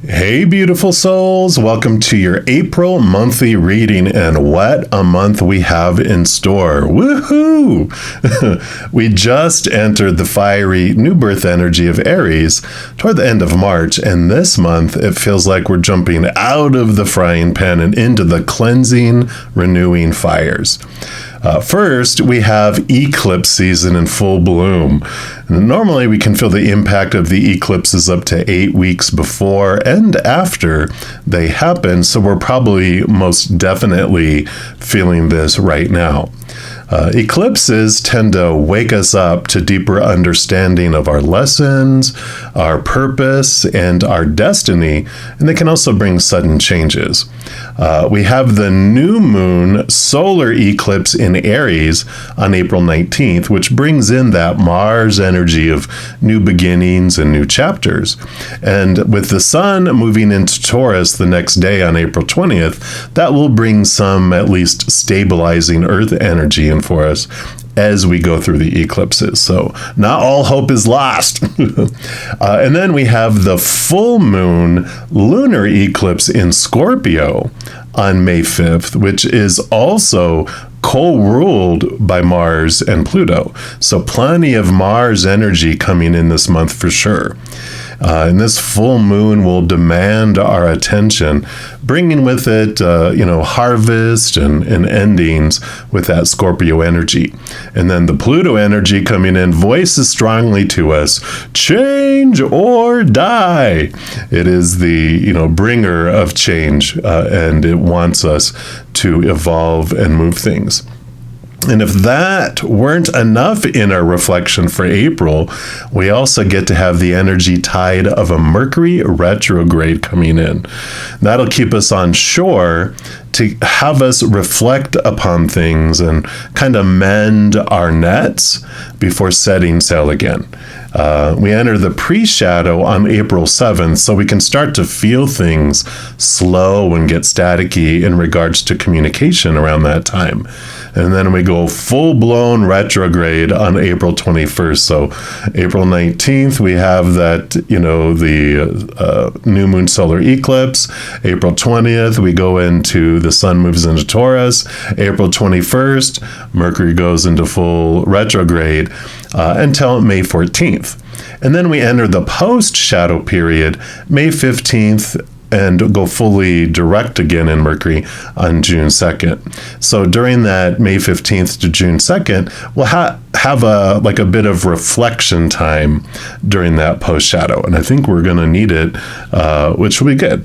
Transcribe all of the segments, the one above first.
Hey, beautiful souls. Welcome to your April monthly reading, and what a month we have in store. Woohoo! We just entered the fiery new birth energy of Aries toward the end of March, and this month it feels like we're jumping out of the frying pan and into the cleansing, renewing fires. First, we have eclipse season in full bloom. Normally, we can feel the impact of the eclipses up to 8 weeks before and after they happen, so we're probably most definitely feeling this right now. Eclipses tend to wake us up to deeper understanding of our lessons, our purpose, and our destiny, and they can also bring sudden changes. We have the new moon solar eclipse in Aries on April 19th, which brings in that Mars energy of new beginnings and new chapters. And with the sun moving into Taurus the next day on April 20th, that will bring some at least stabilizing earth energy in for us as we go through the eclipses. So not all hope is lost. And then we have the full moon lunar eclipse in Scorpio on May 5th, which is also co-ruled by Mars and Pluto. So plenty of Mars energy coming in this month for sure. And this full moon will demand our attention, bringing with it, harvest and endings with that Scorpio energy. And then the Pluto energy coming in voices strongly to us, change or die. It is the, bringer of change, and it wants us to evolve and move things. And if that weren't enough in our reflection for April, we also get to have the energy tide of a Mercury retrograde coming in. That'll keep us on shore to have us reflect upon things and kind of mend our nets before setting sail again. We enter the pre-shadow on April 7th, so we can start to feel things slow and get staticky in regards to communication around that time. And then we go full-blown retrograde on April 21st. So April 19th, we have that, the new moon solar eclipse. April 20th, we go into the sun moves into Taurus. April 21st, Mercury goes into full retrograde until May 14th. And then we enter the post-shadow period, May 15th, and go fully direct again in Mercury on June 2nd. So during that May 15th to June 2nd, we'll have a bit of reflection time during that post-shadow. And I think we're going to need it, which will be good.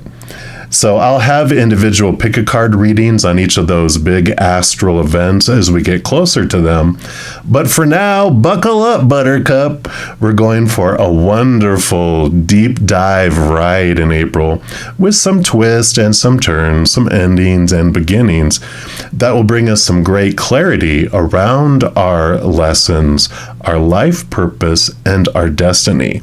So I'll have individual pick-a-card readings on each of those big astral events as we get closer to them. But for now, buckle up, Buttercup. We're going for a wonderful deep dive ride in April with some twists and some turns, some endings and beginnings that will bring us some great clarity around our lessons, our life purpose, and our destiny.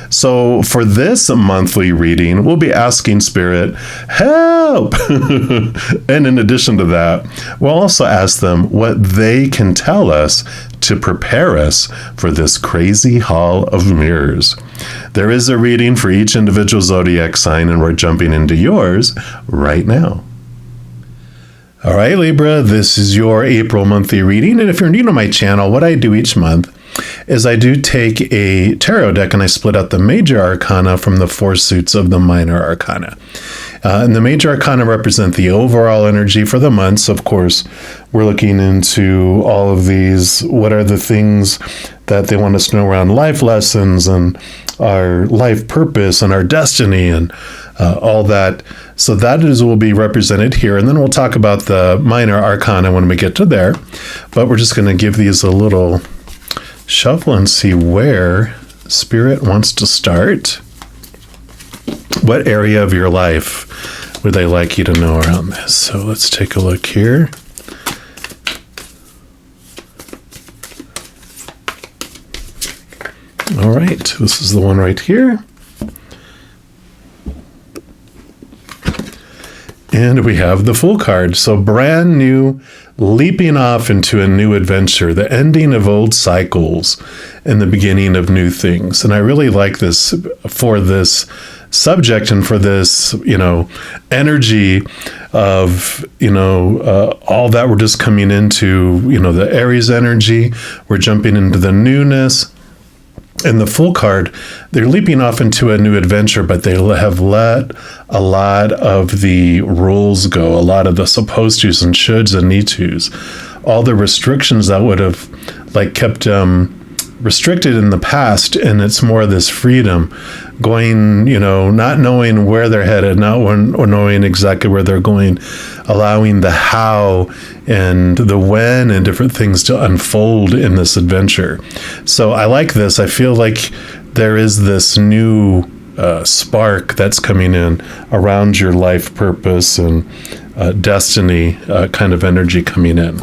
So for this monthly reading, we'll be asking Spirit, help! And in addition to that, we'll also ask them what they can tell us to prepare us for this crazy hall of mirrors. There is a reading for each individual zodiac sign, and we're jumping into yours right now. All right, Libra, this is your April monthly reading. And if you're new to my channel, what I do each month is I do take a tarot deck and I split out the major arcana from the four suits of the minor arcana. And the major arcana represent the overall energy for the months. Of course, we're looking into all of these. What are the things that they want us to know around life lessons and our life purpose and our destiny and all that. So that will be represented here. And then we'll talk about the minor arcana when we get to there. But we're just going to give these a little shuffle and see where Spirit wants to start. What area of your life would they like you to know around this? So let's take a look here. All right, this is the one right here. And we have the Fool card. So brand new, leaping off into a new adventure, the ending of old cycles and the beginning of new things. And I really like this for this subject and for this, energy of, all that we're just coming into, the Aries energy. We're jumping into the newness. And the Fool card, they're leaping off into a new adventure, but they have let a lot of the rules go, a lot of the supposed tos and shoulds and need tos, all the restrictions that would have kept restricted in the past. And it's more of this freedom going, not knowing where they're headed, not knowing exactly where they're going, allowing the how and the when and different things to unfold in this adventure. So I like this. I feel like there is this new spark that's coming in around your life purpose and destiny kind of energy coming in.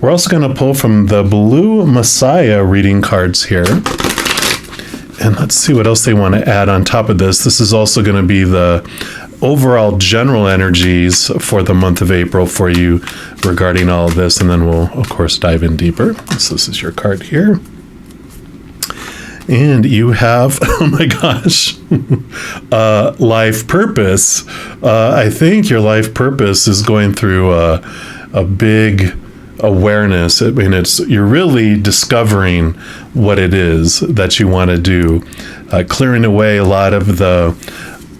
We're also going to pull from the Blue Messiah reading cards here. And let's see what else they want to add on top of this. This is also going to be the overall general energies for the month of April for you regarding all of this. And then we'll, of course, dive in deeper. So this is your card here. And you have, oh my gosh, life purpose. I think your life purpose is going through a big awareness. I mean, you're really discovering what it is that you want to do, clearing away a lot of the,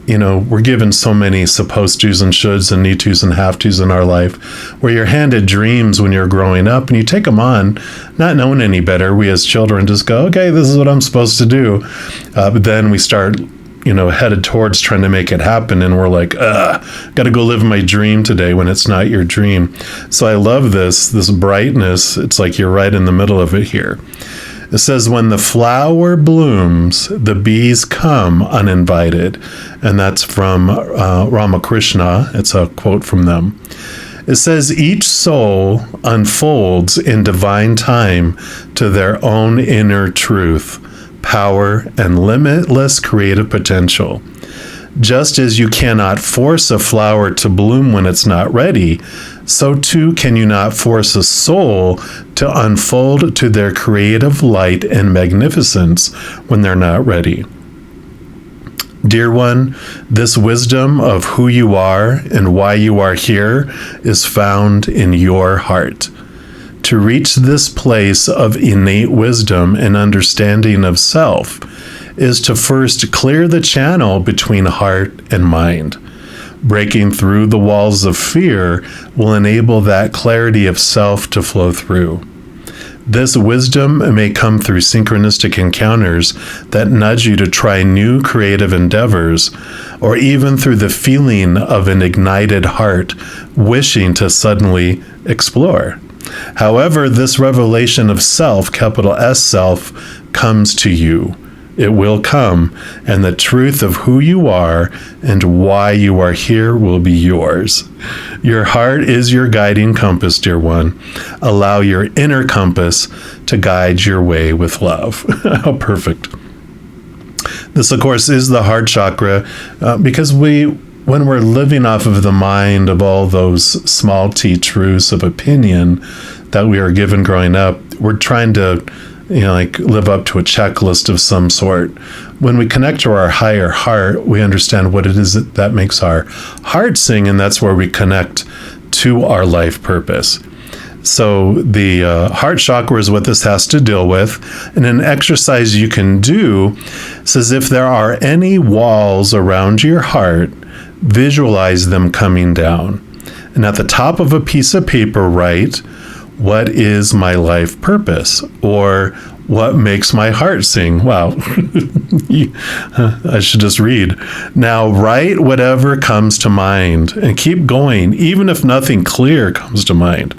we're given so many supposed tos and shoulds and need tos and have tos in our life, where you're handed dreams when you're growing up and you take them on, not knowing any better. We as children just go, okay, this is what I'm supposed to do. But then we start, headed towards trying to make it happen. And we're like, got to go live my dream today when it's not your dream. So I love this brightness. It's like you're right in the middle of it here. It says, when the flower blooms, the bees come uninvited. And that's from Ramakrishna. It's a quote from them. It says, each soul unfolds in divine time to their own inner truth, power, and limitless creative potential. Just as you cannot force a flower to bloom when it's not ready, so too can you not force a soul to unfold to their creative light and magnificence when they're not ready. Dear one, this wisdom of who you are and why you are here is found in your heart. To reach this place of innate wisdom and understanding of self is to first clear the channel between heart and mind. Breaking through the walls of fear will enable that clarity of self to flow through. This wisdom may come through synchronistic encounters that nudge you to try new creative endeavors, or even through the feeling of an ignited heart wishing to suddenly explore. However, this revelation of self, capital S self, comes to you. It will come, and the truth of who you are and why you are here will be yours. Your heart is your guiding compass, dear one. Allow your inner compass to guide your way with love. How perfect. This, of course, is the heart chakra, because when we're living off of the mind of all those small t truths of opinion that we are given growing up, we're trying to live up to a checklist of some sort. When we connect to our higher heart, we understand what it is that makes our heart sing, and that's where we connect to our life purpose. So the heart chakra is what this has to deal with. And an exercise you can do says, if there are any walls around your heart, visualize them coming down. And at the top of a piece of paper, write, what is my life purpose? Or what makes my heart sing? Wow. I should just read. Now write whatever comes to mind and keep going, even if nothing clear comes to mind.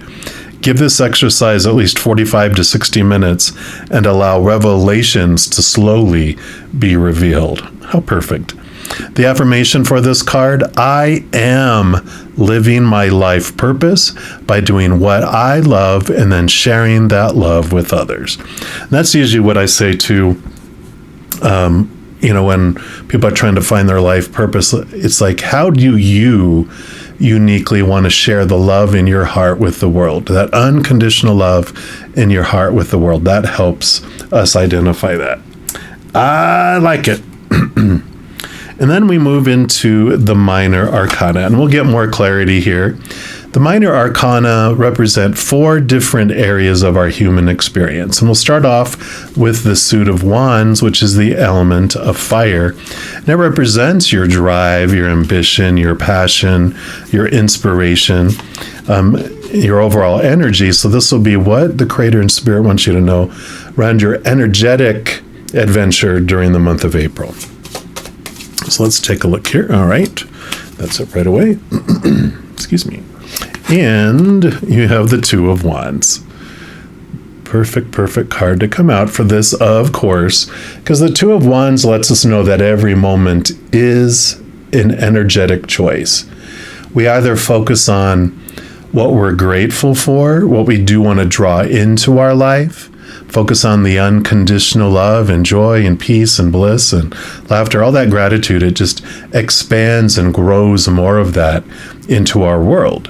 Give this exercise at least 45 to 60 minutes and allow revelations to slowly be revealed. How perfect. The affirmation for this card, I am living my life purpose by doing what I love and then sharing that love with others. And that's usually what I say to, when people are trying to find their life purpose. It's like, how do you uniquely want to share the love in your heart with the world, that unconditional love in your heart with the world. That helps us identify that. I like it. And then we move into the minor arcana, and we'll get more clarity here. The minor arcana represent 4 different areas of our human experience. And we'll start off with the suit of wands, which is the element of fire. And it represents your drive, your ambition, your passion, your inspiration, your overall energy. So this will be what the Creator and Spirit wants you to know around your energetic adventure during the month of April. So let's take a look here. All right. That's it right away. Excuse me. And you have the Two of Wands. Perfect card to come out for this, of course, because the Two of Wands lets us know that every moment is an energetic choice. We either focus on what we're grateful for, what we do want to draw into our life, focus on the unconditional love and joy and peace and bliss and laughter, all that gratitude. It just expands and grows more of that into our world.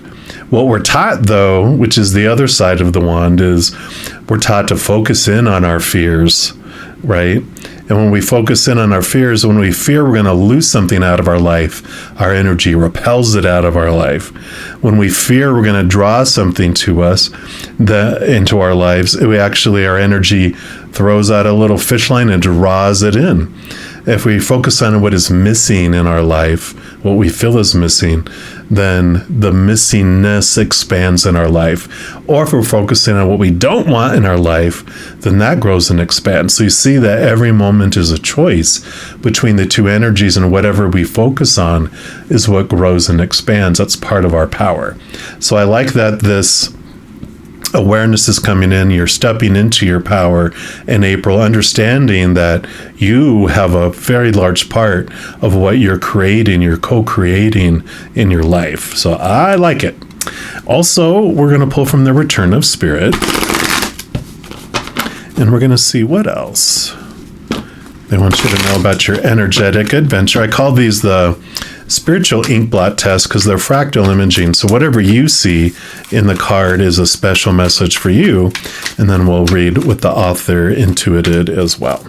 What we're taught, though, which is the other side of the wand, is we're taught to focus in on our fears, right? And when we focus in on our fears, when we fear we're going to lose something out of our life, our energy repels it out of our life. When we fear we're going to draw something to us into our lives, our energy throws out a little fish line and draws it in. If we focus on what is missing in our life, what we feel is missing, then the missingness expands in our life. Or if we're focusing on what we don't want in our life, then that grows and expands. So you see that every moment is a choice between the two energies, and whatever we focus on is what grows and expands. That's part of our power. So I like that this awareness is coming in. You're stepping into your power in April, understanding that you have a very large part of what you're creating, you're co-creating in your life. So I like it. Also, we're going to pull from the Return of Spirit, and we're going to see what else they want you to know about your energetic adventure. I call these the spiritual ink blot test because they're fractal imaging. So whatever you see in the card is a special message for you. And then we'll read what the author intuited as well.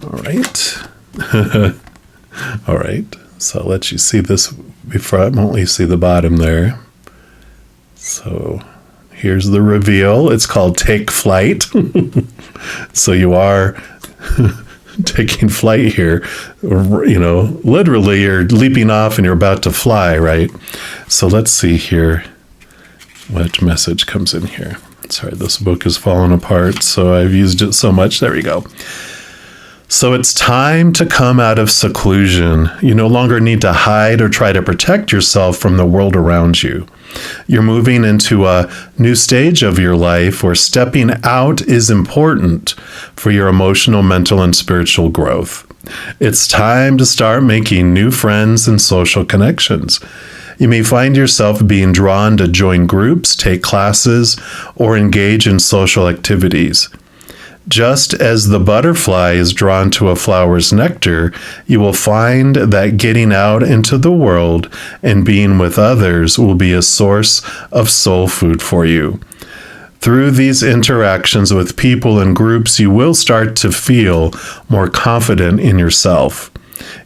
All right. All right. So I'll let you see this before I won't let you see the bottom there. So here's the reveal. It's called Take Flight. So you are taking flight here, literally you're leaping off and you're about to fly, right? So let's see here what message comes in here. Sorry, this book is falling apart, so I've used it so much. There we go. So it's time to come out of seclusion. You no longer need to hide or try to protect yourself from the world around you. You're moving into a new stage of your life where stepping out is important for your emotional, mental, and spiritual growth. It's time to start making new friends and social connections. You may find yourself being drawn to join groups, take classes, or engage in social activities. Just as the butterfly is drawn to a flower's nectar, you will find that getting out into the world and being with others will be a source of soul food for you. Through these interactions with people and groups, you will start to feel more confident in yourself.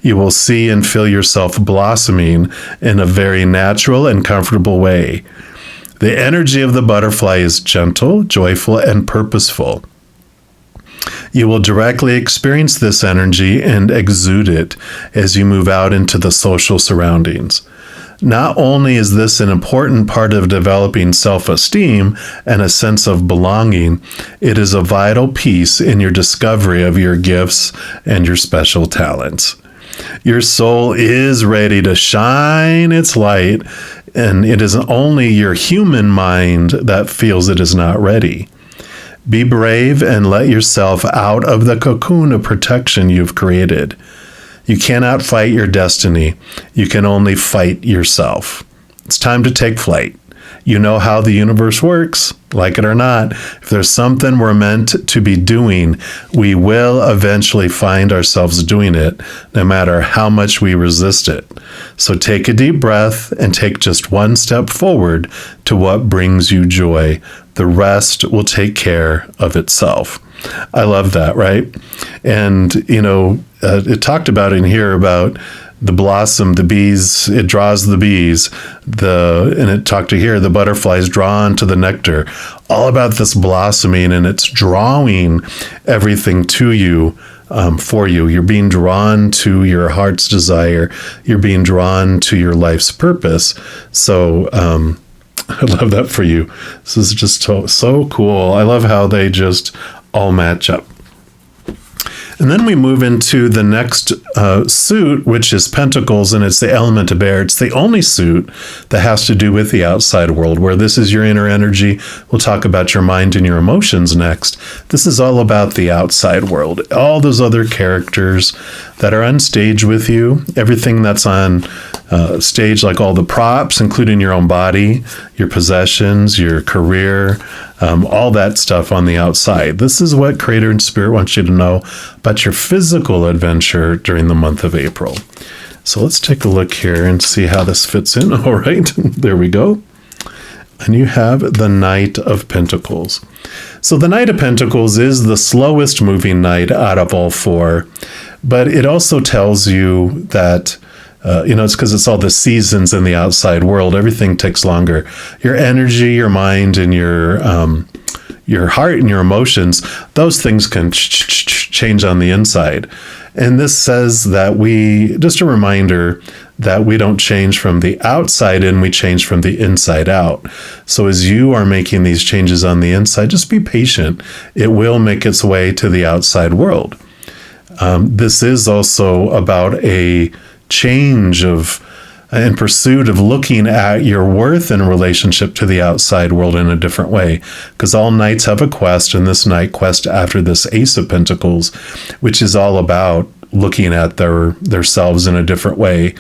You will see and feel yourself blossoming in a very natural and comfortable way. The energy of the butterfly is gentle, joyful, and purposeful. You will directly experience this energy and exude it as you move out into the social surroundings. Not only is this an important part of developing self-esteem and a sense of belonging, it is a vital piece in your discovery of your gifts and your special talents. Your soul is ready to shine its light, and it is only your human mind that feels it is not ready. Be brave and let yourself out of the cocoon of protection you've created. You cannot fight your destiny. You can only fight yourself. It's time to take flight. You know how the universe works, like it or not. If there's something we're meant to be doing, we will eventually find ourselves doing it, no matter how much we resist it. So take a deep breath and take just one step forward to what brings you joy. The rest will take care of itself. I love that, right? And, it talked about in here about the blossom, the bees, it draws the bees, and it talked to here, the butterflies drawn to the nectar, all about this blossoming, and it's drawing everything to you, for you. You're being drawn to your heart's desire. You're being drawn to your life's purpose. So, I love that for you. This is just so cool. I love how they just all match up. And then we move into the next suit, which is Pentacles, and it's the element of air. It's the only suit that has to do with the outside world, where this is your inner energy. We'll talk about your mind and your emotions next. This is all about the outside world. All those other characters that are on stage with you, everything that's on stage, like all the props, including your own body, your possessions, your career, all that stuff on the outside. This is what Creator and Spirit wants you to know about your physical adventure during the month of April. So let's take a look here and see how this fits in. All right, there we go. And you have the Knight of Pentacles. So the Knight of Pentacles is the slowest moving knight out of all four, but it also tells you that it's because it's all the seasons in the outside world. Everything takes longer. Your energy, your mind, and your heart and your emotions, those things can change on the inside. And this says that just a reminder that we don't change from the outside in, we change from the inside out. So as you are making these changes on the inside, just be patient. It will make its way to the outside world. This is also about a change in pursuit of looking at your worth in relationship to the outside world in a different way, because all knights have a quest, and this knight quest after this Ace of Pentacles, which is all about looking at their selves in a different way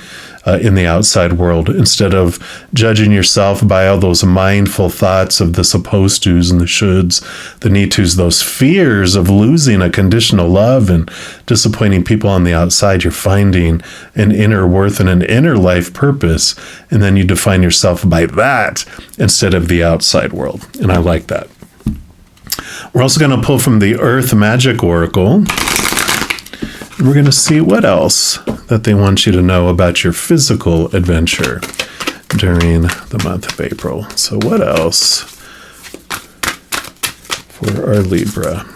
in the outside world, instead of judging yourself by all those mindful thoughts of the supposed tos and the shoulds, the need tos, those fears of losing a conditional love and disappointing people on the outside. You're finding an inner worth and an inner life purpose, and then you define yourself by that instead of the outside world. And I like that. We're also going to pull from the Earth Magic Oracle. We're going to see what else that they want you to know about your physical adventure during the month of April. So what else for our Libra?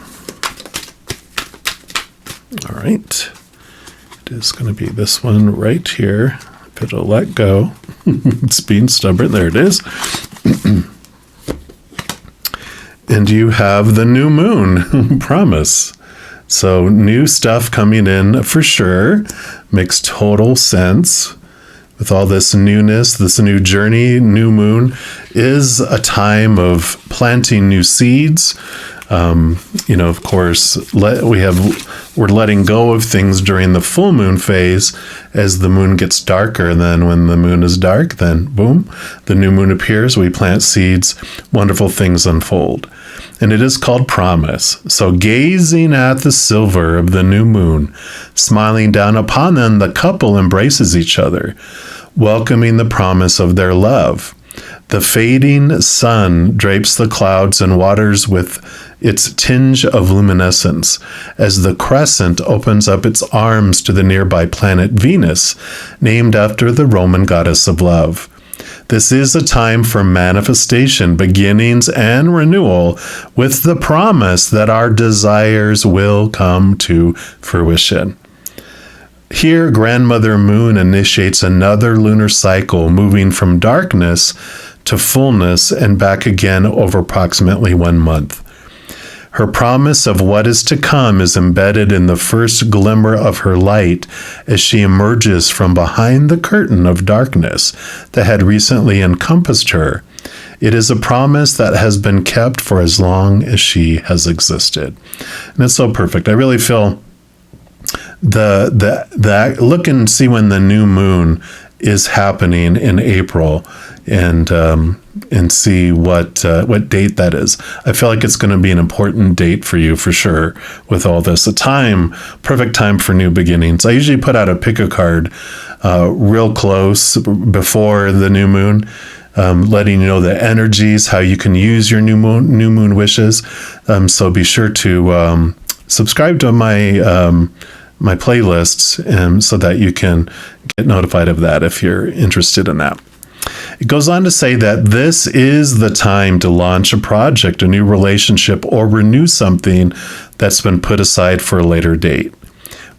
All right. It is going to be this one right here. If it'll let go. It's being stubborn. There it is. And you have the new moon. Promise. So new stuff coming in for sure. Makes total sense. With all this newness, this new journey, new moon is a time of planting new seeds. Of course, we're letting go of things during the full moon phase as the moon gets darker. And then when the moon is dark, then boom, the new moon appears. We plant seeds, wonderful things unfold. And it is called promise. So gazing at the silver of the new moon, smiling down upon them, the couple embraces each other, welcoming the promise of their love. The fading sun drapes the clouds and waters with its tinge of luminescence as the crescent opens up its arms to the nearby planet Venus, named after the Roman goddess of love. This is a time for manifestation, beginnings, and renewal, with the promise that our desires will come to fruition. Here, Grandmother Moon initiates another lunar cycle, moving from darkness to fullness and back again over approximately 1 month. Her promise of what is to come is embedded in the first glimmer of her light as she emerges from behind the curtain of darkness that had recently encompassed her. It is a promise that has been kept for as long as she has existed. And it's so perfect. I really feel the look and see when the new moon is happening in April, and see what date that is. I feel like it's going to be an important date for you for sure with all this. Perfect time for new beginnings. I usually put out a pick a card real close before the new moon, letting you know the energies, how you can use your new moon wishes. So be sure to subscribe to my playlists, so that you can get notified of that if you're interested in that. It goes on to say that this is the time to launch a project, a new relationship, or renew something that's been put aside for a later date.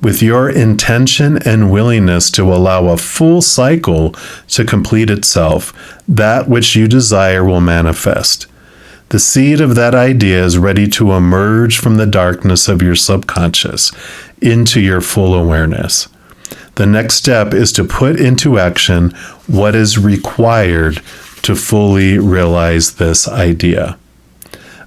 With your intention and willingness to allow a full cycle to complete itself, that which you desire will manifest. The seed of that idea is ready to emerge from the darkness of your subconscious into your full awareness. The next step is to put into action what is required to fully realize this idea.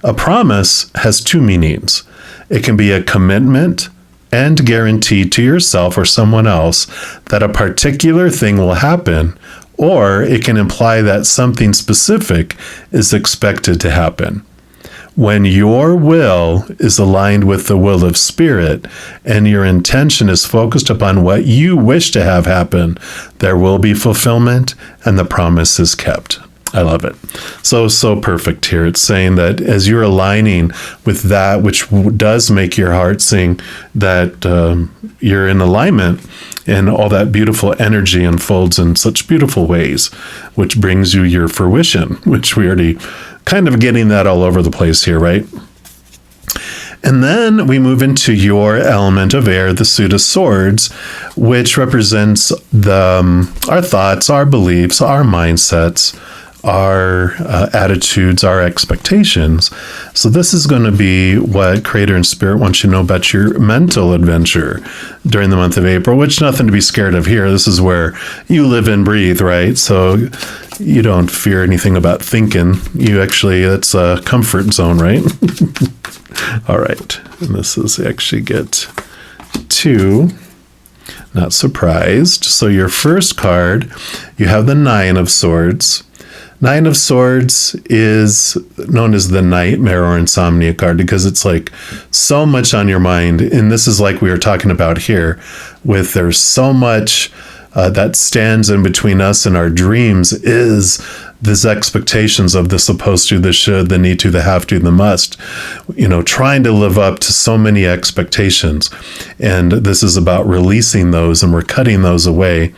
A promise has two meanings. It can be a commitment and guarantee to yourself or someone else that a particular thing will happen, or it can imply that something specific is expected to happen. When your will is aligned with the will of Spirit and your intention is focused upon what you wish to have happen, there will be fulfillment and the promise is kept. I love it. So perfect here. It's saying that as you're aligning with that which does make your heart sing, that you're in alignment, and all that beautiful energy unfolds in such beautiful ways, which brings you your fruition, which we already kind of getting that all over the place here, right? And then we move into your element of air, the suit of swords, which represents our thoughts, our beliefs, our mindsets, our attitudes, our expectations. So this is going to be what Creator and Spirit wants you to know about your mental adventure during the month of April, which nothing to be scared of here. This is where you live and breathe, right? So you don't fear anything about thinking. It's a comfort zone, right? All right. And this is actually get to Not Surprised. So your first card, you have the Nine of Swords. Nine of Swords is known as the nightmare or insomnia card because it's like so much on your mind. And this is like we were talking about here, with there's so much that stands in between us and our dreams is these expectations of the supposed to, the should, the need to, the have to, the must, trying to live up to so many expectations. And this is about releasing those, and we're cutting those away.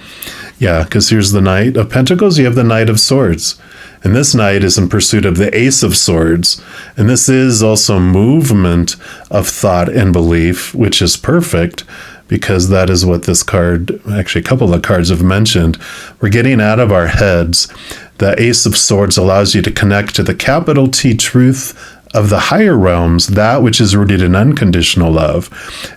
Yeah, because here's the Knight of Pentacles, you have the Knight of Swords. And this knight is in pursuit of the Ace of Swords. And this is also movement of thought and belief, which is perfect because that is what this card, actually a couple of cards have mentioned. We're getting out of our heads. The Ace of Swords allows you to connect to the capital T truth of the higher realms, that which is rooted in unconditional love.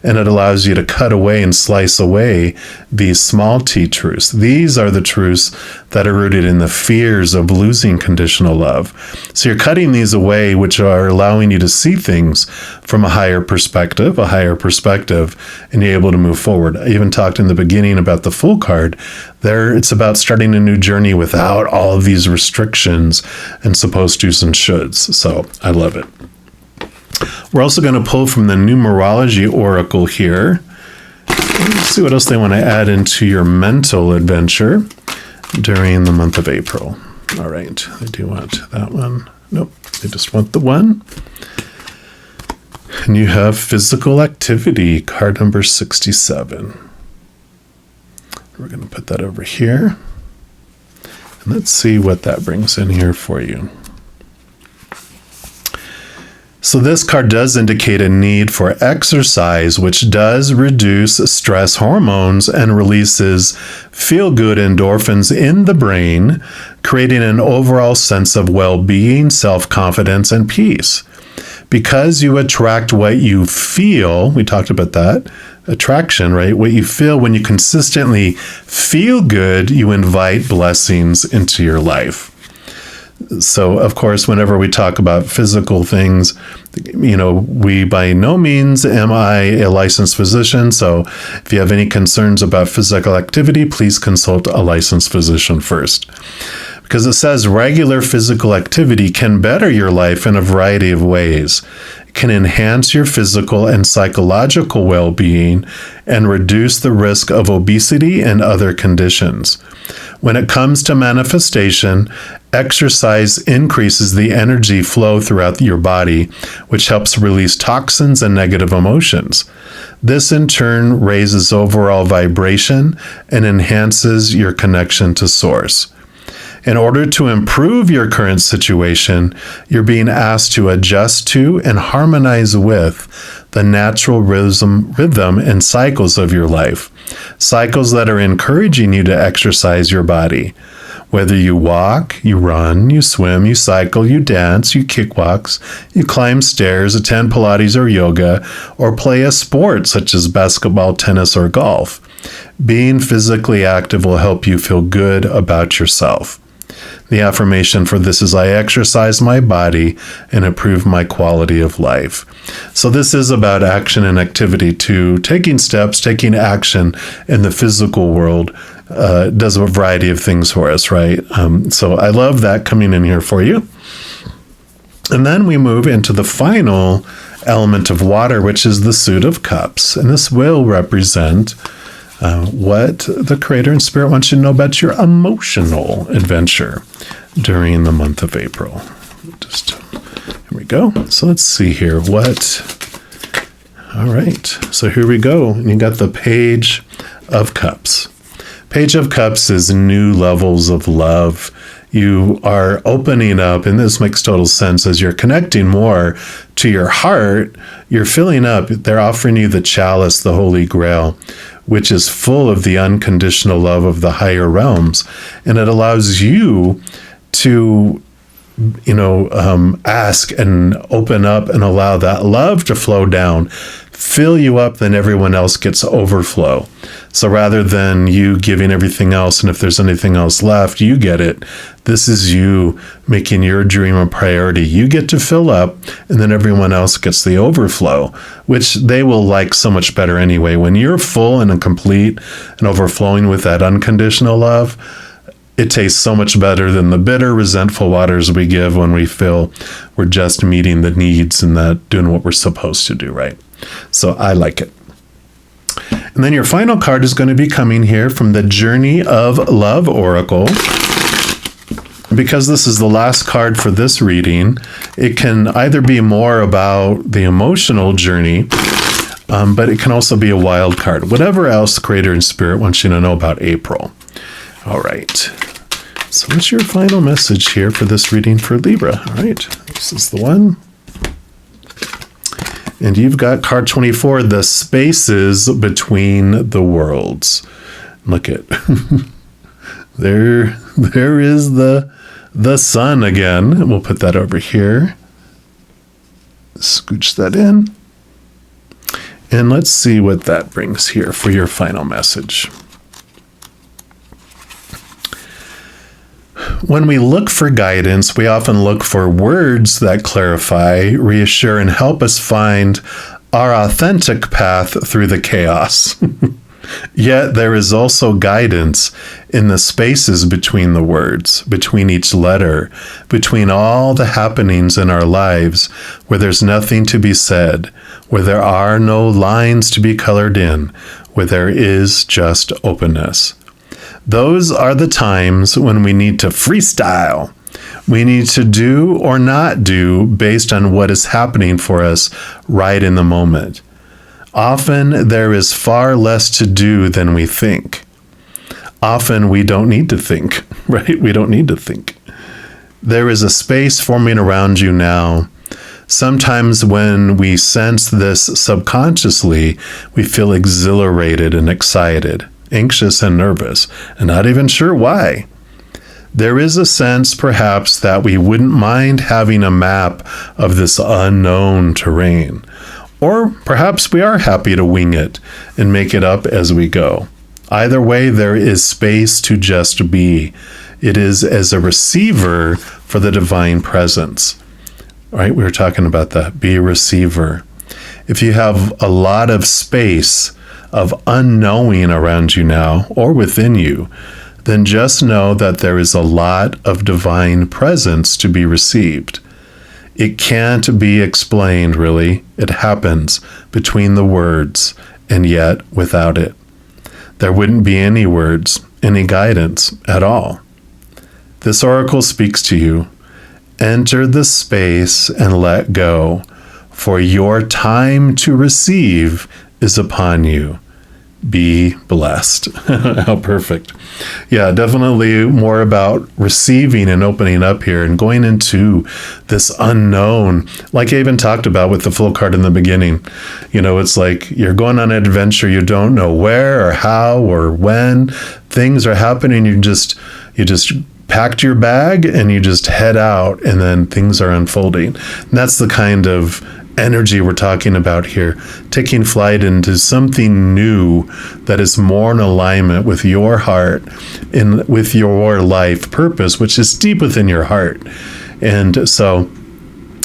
And it allows you to cut away and slice away these small t truths. These are the truths that are rooted in the fears of losing conditional love. So you're cutting these away, which are allowing you to see things from a higher perspective, and you're able to move forward. I even talked in the beginning about the Fool card. There, it's about starting a new journey without all of these restrictions and supposed to's and shoulds. So I love it. We're also going to pull from the Numerology Oracle here. Let's see what else they want to add into your mental adventure during the month of April. All right, I do want that one. Nope, I just want the one. And you have physical activity, card number 67. We're going to put that over here. And let's see what that brings in here for you. So this card does indicate a need for exercise, which does reduce stress hormones and releases feel-good endorphins in the brain, creating an overall sense of well-being, self-confidence, and peace. Because you attract what you feel, we talked about that, attraction, right? What you feel when you consistently feel good, you invite blessings into your life. So, of course, whenever we talk about physical things, we by no means am I a licensed physician. So if you have any concerns about physical activity, please consult a licensed physician first. Because it says regular physical activity can better your life in a variety of ways. It can enhance your physical and psychological well-being and reduce the risk of obesity and other conditions. When it comes to manifestation, exercise increases the energy flow throughout your body, which helps release toxins and negative emotions. This in turn raises overall vibration and enhances your connection to Source. In order to improve your current situation, you're being asked to adjust to and harmonize with the natural rhythm and cycles of your life. Cycles that are encouraging you to exercise your body. Whether you walk, you run, you swim, you cycle, you dance, you kickbox, you climb stairs, attend Pilates or yoga, or play a sport such as basketball, tennis, or golf. Being physically active will help you feel good about yourself. The affirmation for this is, I exercise my body and improve my quality of life. So this is about action and activity too. Taking steps, taking action in the physical world does a variety of things for us, right? So I love that coming in here for you. And then we move into the final element of water, which is the Suit of Cups. And this will represent what the Creator and Spirit wants you to know about your emotional adventure during the month of April. Here we go. So let's see here. All right. So here we go. And you got the Page of Cups. Page of Cups is new levels of love. You are opening up, and this makes total sense as you're connecting more to your heart. You're filling up. They're offering you the chalice, the Holy Grail, which is full of the unconditional love of the higher realms. And it allows you to, ask and open up and allow that love to flow down, fill you up, then everyone else gets overflow. So rather than you giving everything else, and if there's anything else left, you get it. This is you making your dream a priority. You get to fill up, and then everyone else gets the overflow, which they will like so much better anyway. When you're full and complete and overflowing with that unconditional love, it tastes so much better than the bitter, resentful waters we give when we feel we're just meeting the needs and not doing what we're supposed to do, right? So I like it. And then your final card is going to be coming here from the Journey of Love Oracle. Because this is the last card for this reading, it can either be more about the emotional journey, but it can also be a wild card. Whatever else the Creator and Spirit wants you to know about April. All right. So what's your final message here for this reading for Libra? All right. This is the one. And you've got card 24, the spaces between the worlds. Look at there is the sun again. We'll put that over here. Scooch that in. And let's see what that brings here for your final message. When we look for guidance, we often look for words that clarify, reassure, and help us find our authentic path through the chaos. Yet there is also guidance in the spaces between the words, between each letter, between all the happenings in our lives where there's nothing to be said, where there are no lines to be colored in, where there is just openness. Those are the times when we need to freestyle. We need to do or not do based on what is happening for us right in the moment. Often there is far less to do than we think. Often we don't need to think, right? We don't need to think. There is a space forming around you now. Sometimes when we sense this subconsciously, we feel exhilarated and excited, anxious and nervous, and not even sure why. There is a sense, perhaps, that we wouldn't mind having a map of this unknown terrain. Or perhaps we are happy to wing it and make it up as we go. Either way, there is space to just be. It is as a receiver for the divine presence. All right, we were talking about that. Be a receiver. If you have a lot of space of unknowing around you now or within you, then just know that there is a lot of divine presence to be received. It can't be explained, really. It happens between the words, and yet without it, there wouldn't be any words, any guidance at all. This oracle speaks to you. Enter the space and let go, for your time to receive is upon you. Be blessed. How perfect. Yeah, definitely more about receiving and opening up here and going into this unknown, like I even talked about with the Fool card in the beginning. You know, it's like you're going on an adventure. You don't know where or how or when things are happening. You just packed your bag and you just head out, and then things are unfolding. And that's the kind of energy we're talking about here, taking flight into something new that is more in alignment with your heart and with your life purpose, which is deep within your heart. And so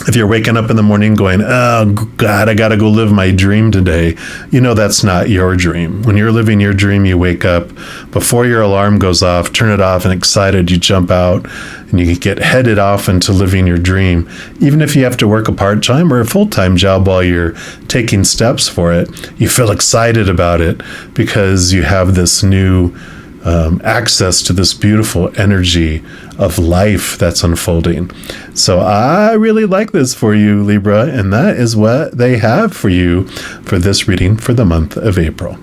if you're waking up in the morning going, oh God, I got to go live my dream today, you know that's not your dream. When you're living your dream, you wake up before your alarm goes off, turn it off, and excited, you jump out and you get headed off into living your dream. Even if you have to work a part-time or a full-time job while you're taking steps for it, you feel excited about it because you have this new access to this beautiful energy of life that's unfolding. So I really like this for you, Libra, and that is what they have for you for this reading for the month of April.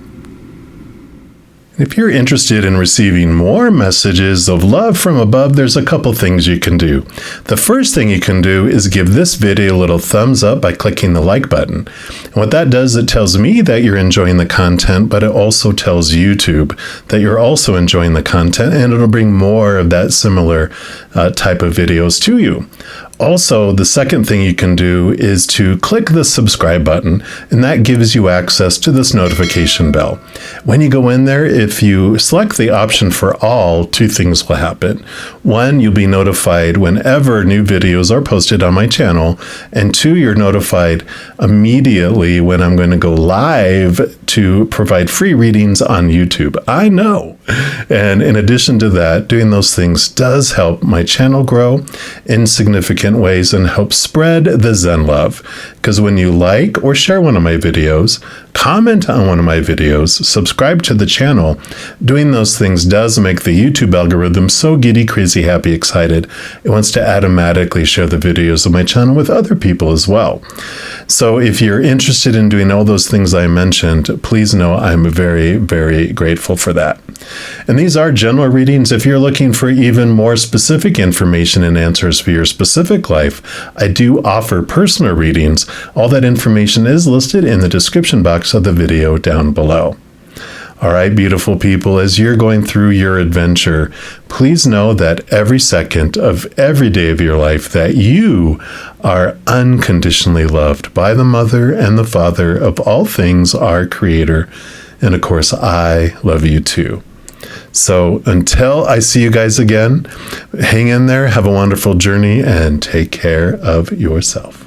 If you're interested in receiving more messages of love from above, there's a couple things you can do. The first thing you can do is give this video a little thumbs up by clicking the like button. And what that does, it tells me that you're enjoying the content, but it also tells YouTube that you're also enjoying the content, and it'll bring more of that similar type of videos to you. Also, the second thing you can do is to click the subscribe button, and that gives you access to this notification bell. When you go in there, if you select the option for all, two things will happen. One, you'll be notified whenever new videos are posted on my channel, and two, you're notified immediately when I'm going to go live to provide free readings on YouTube. I know. And in addition to that, doing those things does help my channel grow in significant ways and help spread the Zen love. Because when you like or share one of my videos, comment on one of my videos, subscribe to the channel, doing those things does make the YouTube algorithm so giddy, crazy, happy, excited. It wants to automatically share the videos of my channel with other people as well. So if you're interested in doing all those things I mentioned, please know I'm very, very grateful for that. And these are general readings. If you're looking for even more specific information and answers for your specific life, I do offer personal readings. All that information is listed in the description box of the video down below. All right, beautiful people, as you're going through your adventure, please know that every second of every day of your life that you are unconditionally loved by the Mother and the Father of all things, our Creator. And of course, I love you too. So until I see you guys again, hang in there, have a wonderful journey, and take care of yourself.